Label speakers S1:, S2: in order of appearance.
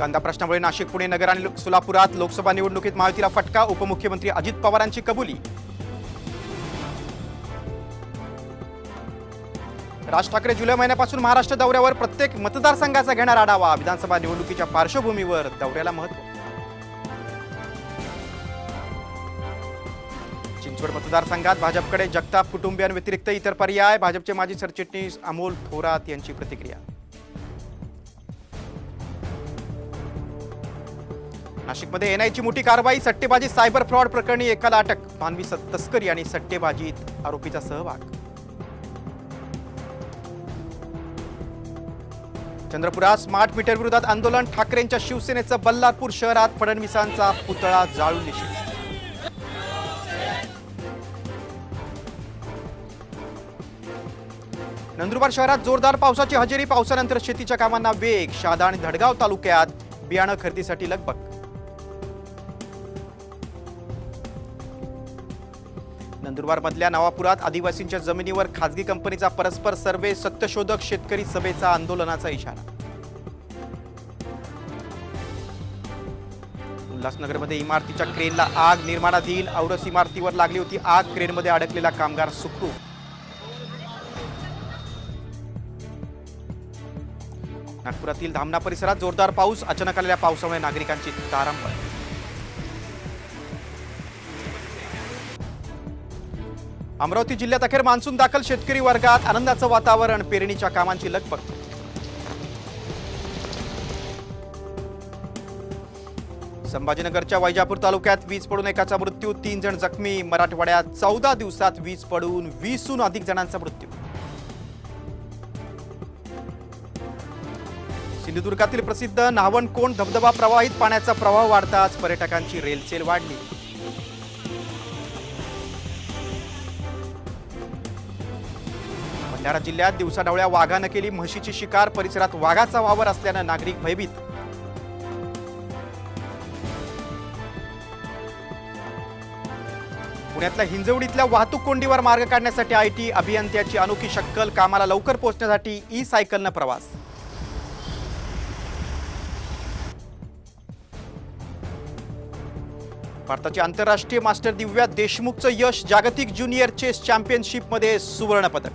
S1: कांदा प्रश्नामुळे नाशिक, पुणे, नगर आणि सोलापुरात लोकसभा निवडणुकीत महायुतीला फटका. उपमुख्यमंत्री अजित पवारांची कबुली. राज ठाकरे जुलै महिन्यापासून महाराष्ट्र दौऱ्यावर. प्रत्येक मतदारसंघाचा घेणार आढावा. विधानसभा निवडणुकीच्या पार्श्वभूमीवर दौऱ्याला महत्त्व. चिंचवड मतदारसंघात भाजपकडे जगताप कुटुंबियांव्यतिरिक्त इतर पर्याय. भाजपचे माजी सरचिटणीस अमोल थोरात यांची प्रतिक्रिया. नाशिकमध्ये एनआयची मोठी कारवाई. सट्टेबाजी सायबर फ्रॉड प्रकरणी एकाला अटक. मानवी तस्करी आणि सट्टेबाजीत आरोपीचा सहभाग. चंद्रपुरात स्मार्ट मीटर विरोधात आंदोलन. ठाकरेंच्या शिवसेनेचं बल्लारपूर शहरात फडणवीसांचा पुतळा जाळून निषेध. नंदुरबार शहरात जोरदार पावसाची हजेरी. पावसानंतर शेतीच्या कामांना वेग. शहादा आणि धडगाव तालुक्यात बियाणं खरेदीसाठी लगबग. नंदुरबारमधल्या नवापुरात आदिवासींच्या जमिनीवर खासगी कंपनीचा परस्पर सर्वे. सत्यशोधक शेतकरी सभेचा आंदोलनाचा इशारा. उल्हासनगरमध्ये इमारतीच्या क्रेनला आग. निर्माणाधीन औरस इमारतीवर लागली होती आग. क्रेनमध्ये अडकलेला कामगार सुखरूप. नागपुरातील धामणा परिसरात जोरदार पाऊस. अचानक आलेल्या पावसामुळे नागरिकांची तारांबळ. अमरावती जिल्ह्यात अखेर मान्सून दाखल. शेतकरी वर्गात आनंदाचं वातावरण. पेरणीच्या कामांची लगबग. संभाजीनगरच्या वैजापूर तालुक्यात वीज पडून एकाचा मृत्यू. 3 जण जखमी. मराठवाड्यात 14 दिवसात वीज पडून 20हून अधिक जणांचा मृत्यू. सिंधुदुर्गातील प्रसिद्ध न्हावणकोंड धबधबा प्रवाहित. पाण्याचा प्रवाह वाढताच पर्यटकांची रेलचेल वाढली. भंडारा जिल्ह्यात दिवसाढवळ्या वाघानं केली म्हशीची शिकार. परिसरात वाघाचा वावर असल्यानं नागरिक भयभीत. पुण्यातल्या हिंजवडीतल्या वाहतूक कोंडीवर मार्ग काढण्यासाठी आयटी अभियंत्याची अनोखी शक्कल. कामाला लवकर पोहोचण्यासाठी ई सायकलनं प्रवास. भारताची आंतरराष्ट्रीय मास्टर दिव्या देशमुखचं यश. जागतिक ज्युनियर चेस चॅम्पियनशिपमध्ये सुवर्ण पदक.